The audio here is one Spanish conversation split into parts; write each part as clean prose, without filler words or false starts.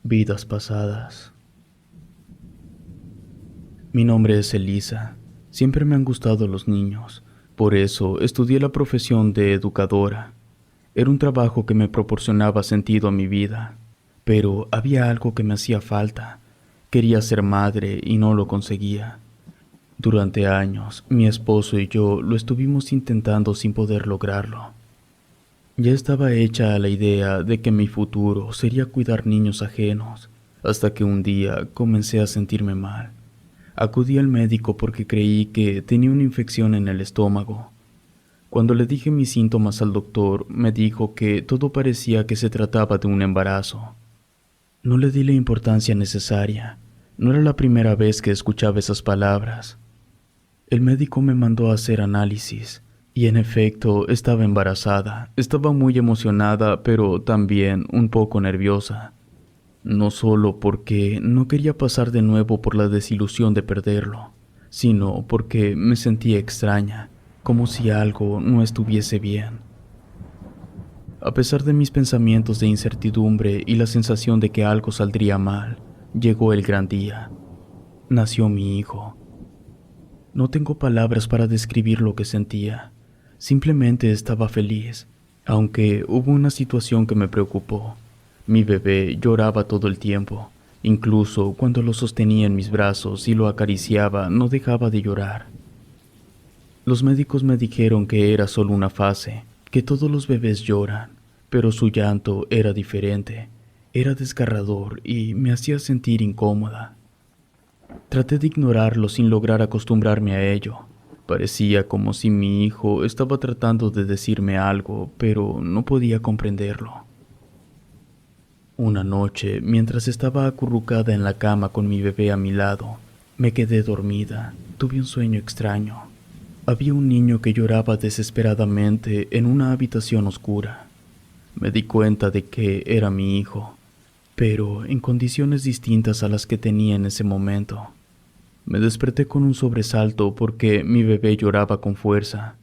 Vidas pasadas. Mi nombre es Elisa. Siempre me han gustado los niños. Por eso estudié la profesión de educadora. Era un trabajo que me proporcionaba sentido a mi vida. Pero había algo que me hacía falta. Quería ser madre y no lo conseguía. Durante años, mi esposo y yo lo estuvimos intentando sin poder lograrlo. Ya estaba hecha la idea de que mi futuro sería cuidar niños ajenos, hasta que un día comencé a sentirme mal. Acudí al médico porque creí que tenía una infección en el estómago. Cuando le dije mis síntomas al doctor, me dijo que todo parecía que se trataba de un embarazo. No le di la importancia necesaria. No era la primera vez que escuchaba esas palabras. El médico me mandó a hacer análisis, y en efecto estaba embarazada. Estaba muy emocionada, pero también un poco nerviosa. No solo porque no quería pasar de nuevo por la desilusión de perderlo, sino porque me sentía extraña, como si algo no estuviese bien. A pesar de mis pensamientos de incertidumbre y la sensación de que algo saldría mal, llegó el gran día. Nació mi hijo. No tengo palabras para describir lo que sentía. Simplemente estaba feliz, aunque hubo una situación que me preocupó. Mi bebé lloraba todo el tiempo. Incluso cuando lo sostenía en mis brazos y lo acariciaba, no dejaba de llorar. Los médicos me dijeron que era solo una fase, que todos los bebés lloran, pero su llanto era diferente. Era desgarrador y me hacía sentir incómoda. Traté de ignorarlo sin lograr acostumbrarme a ello. Parecía como si mi hijo estaba tratando de decirme algo, pero no podía comprenderlo. Una noche, mientras estaba acurrucada en la cama con mi bebé a mi lado, me quedé dormida. Tuve un sueño extraño. Había un niño que lloraba desesperadamente en una habitación oscura. Me di cuenta de que era mi hijo, pero en condiciones distintas a las que tenía en ese momento. Me desperté con un sobresalto porque mi bebé lloraba con fuerza.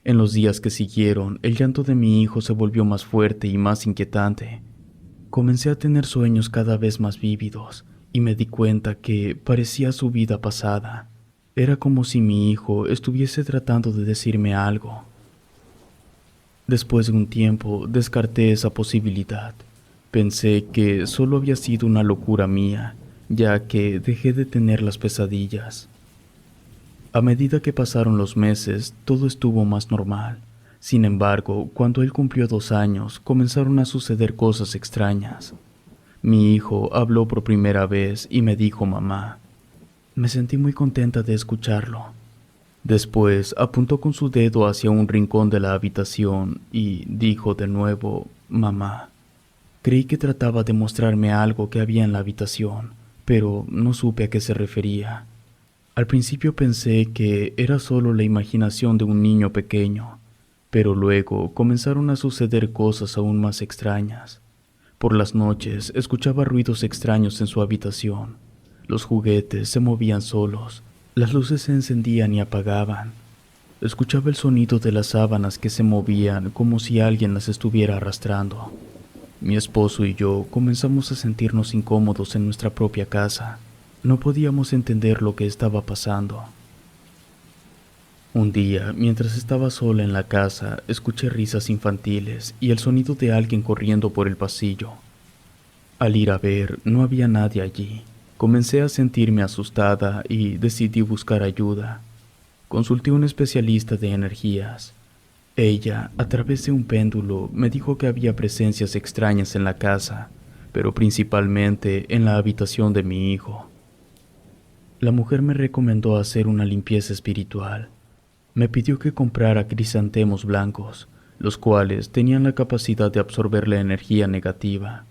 En los días que siguieron, el llanto de mi hijo se volvió más fuerte y más inquietante. Comencé a tener sueños cada vez más vívidos y me di cuenta que parecía su vida pasada. Era como si mi hijo estuviese tratando de decirme algo. Después de un tiempo, descarté esa posibilidad. Pensé que solo había sido una locura mía, ya que dejé de tener las pesadillas. A medida que pasaron los meses, todo estuvo más normal. Sin embargo, cuando él cumplió 2 años, comenzaron a suceder cosas extrañas. Mi hijo habló por primera vez y me dijo mamá. Me sentí muy contenta de escucharlo. Después apuntó con su dedo hacia un rincón de la habitación y dijo de nuevo mamá. Creí que trataba de mostrarme algo que había en la habitación, pero no supe a qué se refería. Al principio pensé que era solo la imaginación de un niño pequeño, pero luego comenzaron a suceder cosas aún más extrañas. Por las noches escuchaba ruidos extraños en su habitación. Los juguetes se movían solos, las luces se encendían y apagaban. Escuchaba el sonido de las sábanas que se movían como si alguien las estuviera arrastrando. Mi esposo y yo comenzamos a sentirnos incómodos en nuestra propia casa. No podíamos entender lo que estaba pasando. Un día, mientras estaba sola en la casa, escuché risas infantiles y el sonido de alguien corriendo por el pasillo. Al ir a ver, no había nadie allí. Comencé a sentirme asustada y decidí buscar ayuda. Consulté a un especialista de energías. Ella, a través de un péndulo, me dijo que había presencias extrañas en la casa, pero principalmente en la habitación de mi hijo. La mujer me recomendó hacer una limpieza espiritual. Me pidió que comprara crisantemos blancos, los cuales tenían la capacidad de absorber la energía negativa.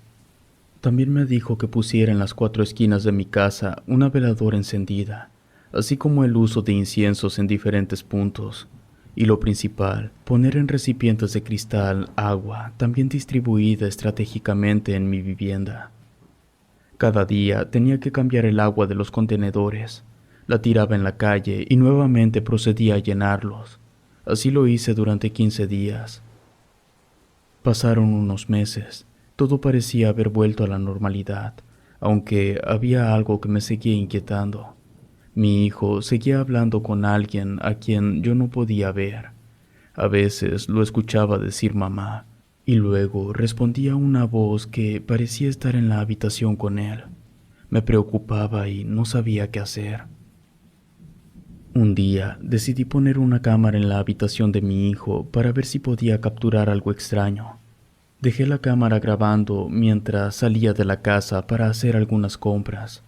También me dijo que pusiera en las 4 esquinas de mi casa una veladora encendida, así como el uso de inciensos en diferentes puntos. Y lo principal, poner en recipientes de cristal agua, también distribuida estratégicamente en mi vivienda. Cada día tenía que cambiar el agua de los contenedores. La tiraba en la calle y nuevamente procedía a llenarlos. Así lo hice durante 15 días. Pasaron unos meses. Todo parecía haber vuelto a la normalidad, aunque había algo que me seguía inquietando. Mi hijo seguía hablando con alguien a quien yo no podía ver. A veces lo escuchaba decir mamá, y luego respondía una voz que parecía estar en la habitación con él. Me preocupaba y no sabía qué hacer. Un día decidí poner una cámara en la habitación de mi hijo para ver si podía capturar algo extraño. Dejé la cámara grabando mientras salía de la casa para hacer algunas compras.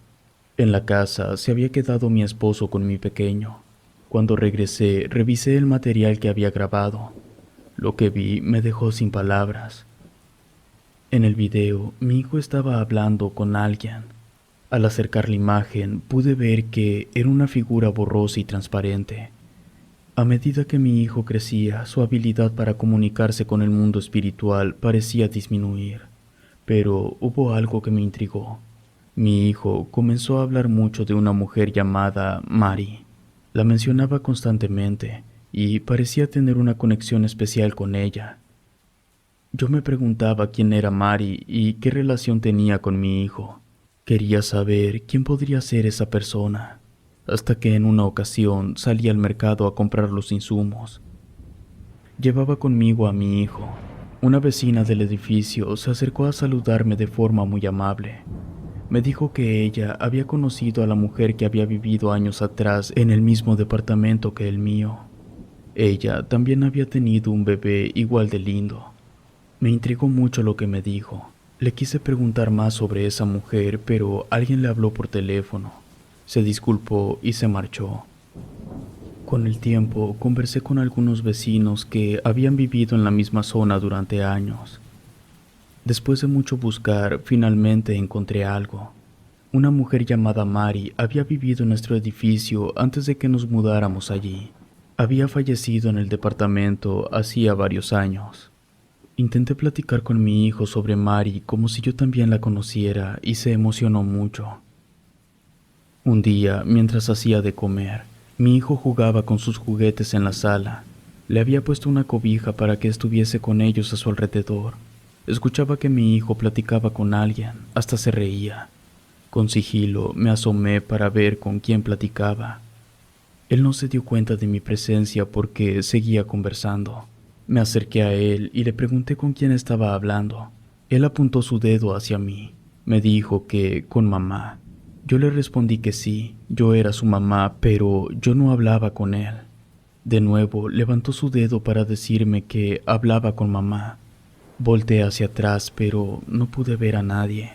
En la casa se había quedado mi esposo con mi pequeño. Cuando regresé, revisé el material que había grabado. Lo que vi me dejó sin palabras. En el video, mi hijo estaba hablando con alguien. Al acercar la imagen, pude ver que era una figura borrosa y transparente. A medida que mi hijo crecía, su habilidad para comunicarse con el mundo espiritual parecía disminuir. Pero hubo algo que me intrigó. Mi hijo comenzó a hablar mucho de una mujer llamada Mari. La mencionaba constantemente y parecía tener una conexión especial con ella. Yo me preguntaba quién era Mari y qué relación tenía con mi hijo. Quería saber quién podría ser esa persona, hasta que en una ocasión salí al mercado a comprar los insumos. Llevaba conmigo a mi hijo. Una vecina del edificio se acercó a saludarme de forma muy amable. Me dijo que ella había conocido a la mujer que había vivido años atrás en el mismo departamento que el mío. Ella también había tenido un bebé igual de lindo. Me intrigó mucho lo que me dijo. Le quise preguntar más sobre esa mujer, pero alguien le habló por teléfono. Se disculpó y se marchó. Con el tiempo, conversé con algunos vecinos que habían vivido en la misma zona durante años. Después de mucho buscar, finalmente encontré algo. Una mujer llamada Mari había vivido en nuestro edificio antes de que nos mudáramos allí. Había fallecido en el departamento hacía varios años. Intenté platicar con mi hijo sobre Mari como si yo también la conociera y se emocionó mucho. Un día, mientras hacía de comer, mi hijo jugaba con sus juguetes en la sala. Le había puesto una cobija para que estuviese con ellos a su alrededor. Escuchaba que mi hijo platicaba con alguien, hasta se reía. Con sigilo me asomé para ver con quién platicaba. Él no se dio cuenta de mi presencia porque seguía conversando. Me acerqué a él y le pregunté con quién estaba hablando. Él apuntó su dedo hacia mí. Me dijo que con mamá. Yo le respondí que sí, yo era su mamá, pero yo no hablaba con él. De nuevo levantó su dedo para decirme que hablaba con mamá. Volteé hacia atrás, pero no pude ver a nadie.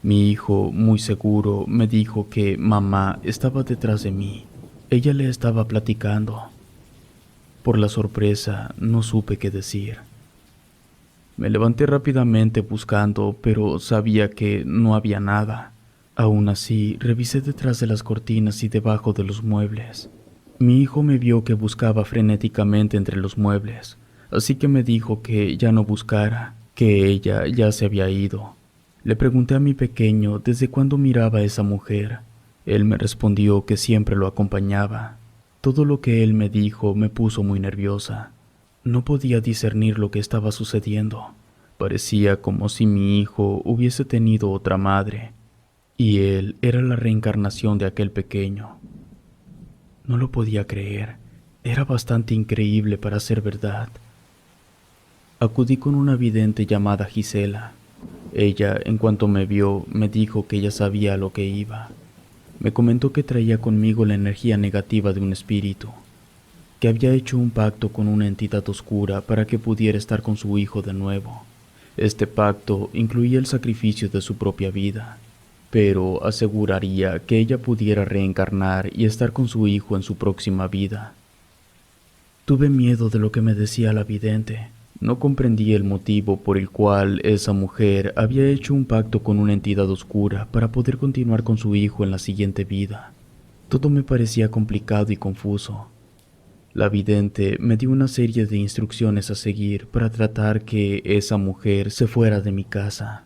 Mi hijo, muy seguro, me dijo que mamá estaba detrás de mí. Ella le estaba platicando. Por la sorpresa, no supe qué decir. Me levanté rápidamente buscando, pero sabía que no había nada. Aún así, revisé detrás de las cortinas y debajo de los muebles. Mi hijo me vio que buscaba frenéticamente entre los muebles, así que me dijo que ya no buscara, que ella ya se había ido. Le pregunté a mi pequeño desde cuándo miraba a esa mujer. Él me respondió que siempre lo acompañaba. Todo lo que él me dijo me puso muy nerviosa. No podía discernir lo que estaba sucediendo. Parecía como si mi hijo hubiese tenido otra madre, y él era la reencarnación de aquel pequeño. No lo podía creer. Era bastante increíble para ser verdad. Acudí con una vidente llamada Gisela. Ella, en cuanto me vio, me dijo que ya sabía a lo que iba. Me comentó que traía conmigo la energía negativa de un espíritu, que había hecho un pacto con una entidad oscura para que pudiera estar con su hijo de nuevo. Este pacto incluía el sacrificio de su propia vida, pero aseguraría que ella pudiera reencarnar y estar con su hijo en su próxima vida. Tuve miedo de lo que me decía la vidente. No comprendí el motivo por el cual esa mujer había hecho un pacto con una entidad oscura para poder continuar con su hijo en la siguiente vida. Todo me parecía complicado y confuso. La vidente me dio una serie de instrucciones a seguir para tratar que esa mujer se fuera de mi casa,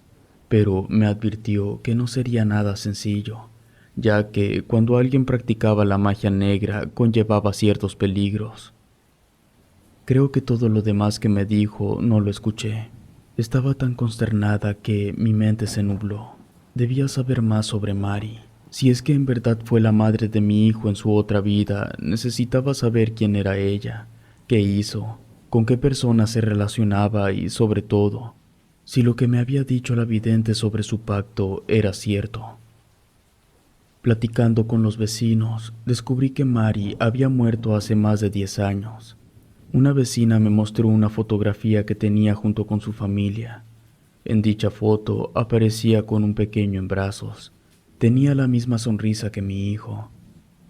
pero me advirtió que no sería nada sencillo, ya que cuando alguien practicaba la magia negra conllevaba ciertos peligros. Creo que todo lo demás que me dijo no lo escuché. Estaba tan consternada que mi mente se nubló. Debía saber más sobre Mari. Si es que en verdad fue la madre de mi hijo en su otra vida, necesitaba saber quién era ella, qué hizo, con qué persona se relacionaba y, sobre todo, si lo que me había dicho la vidente sobre su pacto era cierto. Platicando con los vecinos, descubrí que Mari había muerto hace más de 10 años. Una vecina me mostró una fotografía que tenía junto con su familia. En dicha foto aparecía con un pequeño en brazos. Tenía la misma sonrisa que mi hijo.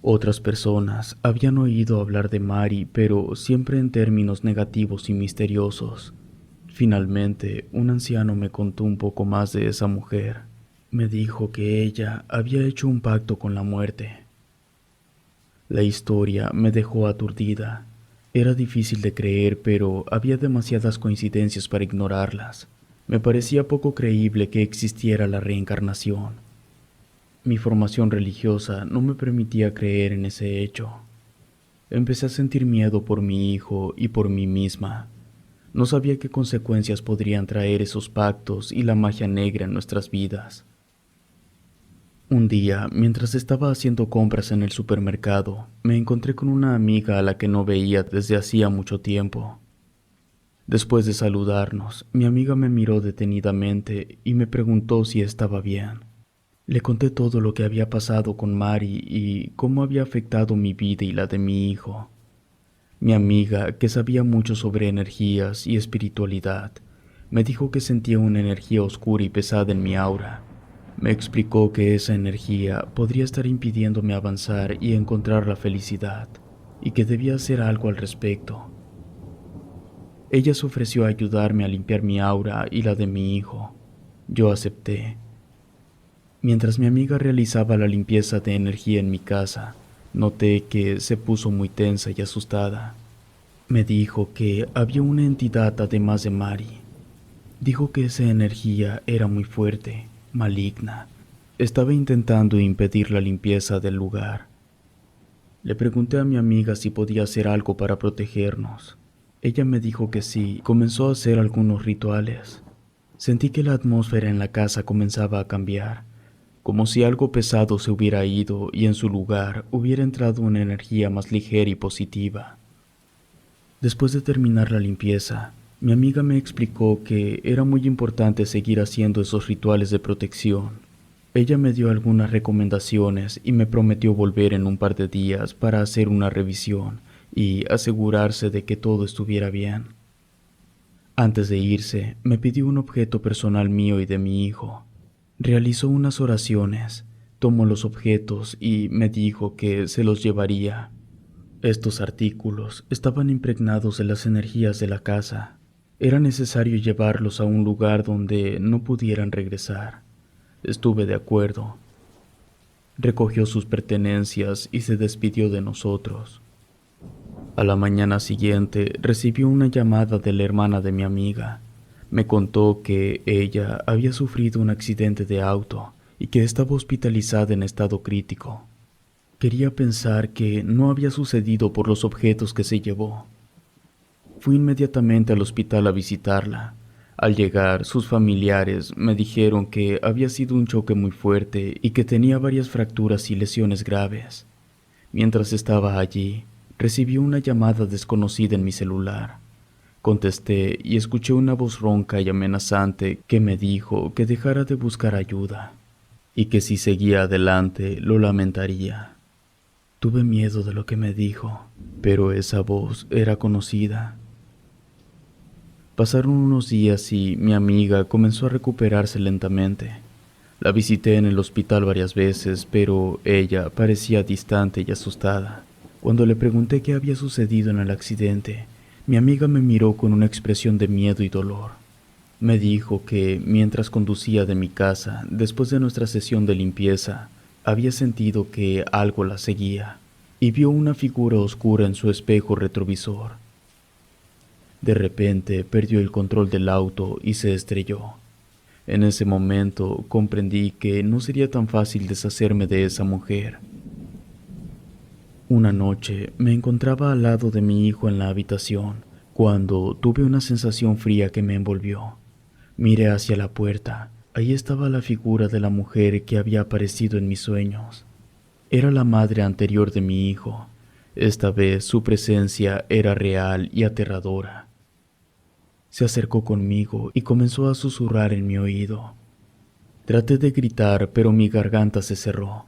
Otras personas habían oído hablar de Mari, pero siempre en términos negativos y misteriosos. Finalmente, un anciano me contó un poco más de esa mujer. Me dijo que ella había hecho un pacto con la muerte. La historia me dejó aturdida. Era difícil de creer, pero había demasiadas coincidencias para ignorarlas. Me parecía poco creíble que existiera la reencarnación. Mi formación religiosa no me permitía creer en ese hecho. Empecé a sentir miedo por mi hijo y por mí misma. No sabía qué consecuencias podrían traer esos pactos y la magia negra en nuestras vidas. Un día, mientras estaba haciendo compras en el supermercado, me encontré con una amiga a la que no veía desde hacía mucho tiempo. Después de saludarnos, mi amiga me miró detenidamente y me preguntó si estaba bien. Le conté todo lo que había pasado con Mari y cómo había afectado mi vida y la de mi hijo. Mi amiga, que sabía mucho sobre energías y espiritualidad, me dijo que sentía una energía oscura y pesada en mi aura. Me explicó que esa energía podría estar impidiéndome avanzar y encontrar la felicidad, y que debía hacer algo al respecto. Ella se ofreció a ayudarme a limpiar mi aura y la de mi hijo. Yo acepté. Mientras mi amiga realizaba la limpieza de energía en mi casa, noté que se puso muy tensa y asustada. Me dijo que había una entidad además de Mari. Dijo que esa energía era muy fuerte, maligna. Estaba intentando impedir la limpieza del lugar. Le pregunté a mi amiga si podía hacer algo para protegernos. Ella me dijo que sí, comenzó a hacer algunos rituales. Sentí que la atmósfera en la casa comenzaba a cambiar, como si algo pesado se hubiera ido y en su lugar hubiera entrado una energía más ligera y positiva. Después de terminar la limpieza, mi amiga me explicó que era muy importante seguir haciendo esos rituales de protección. Ella me dio algunas recomendaciones y me prometió volver en un par de días para hacer una revisión y asegurarse de que todo estuviera bien. Antes de irse, me pidió un objeto personal mío y de mi hijo. Realizó unas oraciones, tomó los objetos y me dijo que se los llevaría. Estos artículos estaban impregnados de las energías de la casa. Era necesario llevarlos a un lugar donde no pudieran regresar. Estuve de acuerdo. Recogió sus pertenencias y se despidió de nosotros. A la mañana siguiente recibió una llamada de la hermana de mi amiga. Me contó que ella había sufrido un accidente de auto y que estaba hospitalizada en estado crítico. Quería pensar que no había sucedido por los objetos que se llevó. Fui inmediatamente al hospital a visitarla. Al llegar, sus familiares me dijeron que había sido un choque muy fuerte y que tenía varias fracturas y lesiones graves. Mientras estaba allí, recibí una llamada desconocida en mi celular. Contesté y escuché una voz ronca y amenazante que me dijo que dejara de buscar ayuda y que si seguía adelante lo lamentaría. Tuve miedo de lo que me dijo, pero esa voz era conocida. Pasaron unos días y mi amiga comenzó a recuperarse lentamente. La visité en el hospital varias veces, pero ella parecía distante y asustada. Cuando le pregunté qué había sucedido en el accidente, mi amiga me miró con una expresión de miedo y dolor. Me dijo que mientras conducía de mi casa, después de nuestra sesión de limpieza, había sentido que algo la seguía y vio una figura oscura en su espejo retrovisor. De repente perdió el control del auto y se estrelló. En ese momento comprendí que no sería tan fácil deshacerme de esa mujer. Una noche me encontraba al lado de mi hijo en la habitación, cuando tuve una sensación fría que me envolvió. Miré hacia la puerta. Ahí estaba la figura de la mujer que había aparecido en mis sueños. Era la madre anterior de mi hijo. Esta vez su presencia era real y aterradora. Se acercó conmigo y comenzó a susurrar en mi oído. Traté de gritar, pero mi garganta se cerró.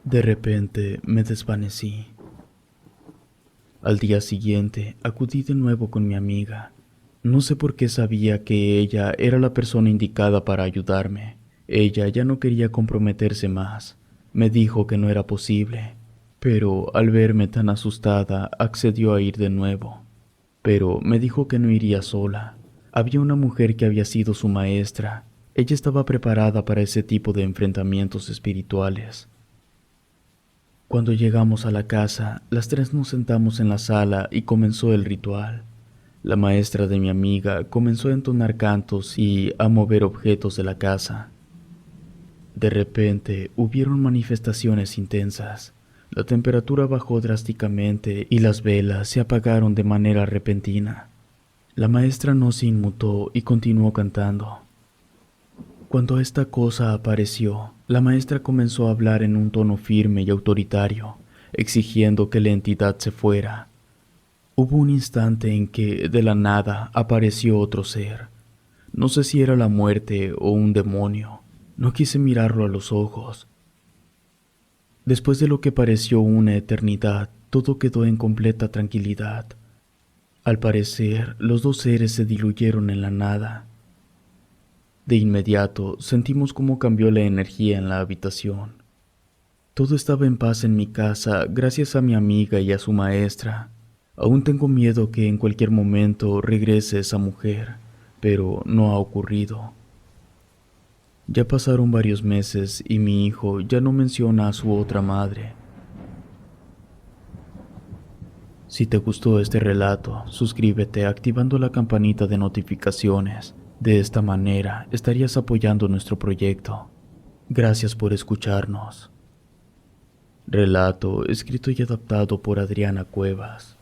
De repente me desvanecí. Al día siguiente acudí de nuevo con mi amiga. No sé por qué sabía que ella era la persona indicada para ayudarme. Ella ya no quería comprometerse más. Me dijo que no era posible, pero al verme tan asustada accedió a ir de nuevo. Pero me dijo que no iría sola. Había una mujer que había sido su maestra. Ella estaba preparada para ese tipo de enfrentamientos espirituales. Cuando llegamos a la casa, las tres nos sentamos en la sala y comenzó el ritual. La maestra de mi amiga comenzó a entonar cantos y a mover objetos de la casa. De repente, hubieron manifestaciones intensas. La temperatura bajó drásticamente y las velas se apagaron de manera repentina. La maestra no se inmutó y continuó cantando. Cuando esta cosa apareció, la maestra comenzó a hablar en un tono firme y autoritario, exigiendo que la entidad se fuera. Hubo un instante en que, de la nada, apareció otro ser. No sé si era la muerte o un demonio. No quise mirarlo a los ojos. Después de lo que pareció una eternidad, todo quedó en completa tranquilidad. Al parecer, los dos seres se diluyeron en la nada. De inmediato, sentimos cómo cambió la energía en la habitación. Todo estaba en paz en mi casa gracias a mi amiga y a su maestra. Aún tengo miedo que en cualquier momento regrese esa mujer, pero no ha ocurrido. Ya pasaron varios meses y mi hijo ya no menciona a su otra madre. Si te gustó este relato, suscríbete activando la campanita de notificaciones. De esta manera estarías apoyando nuestro proyecto. Gracias por escucharnos. Relato escrito y adaptado por Adriana Cuevas.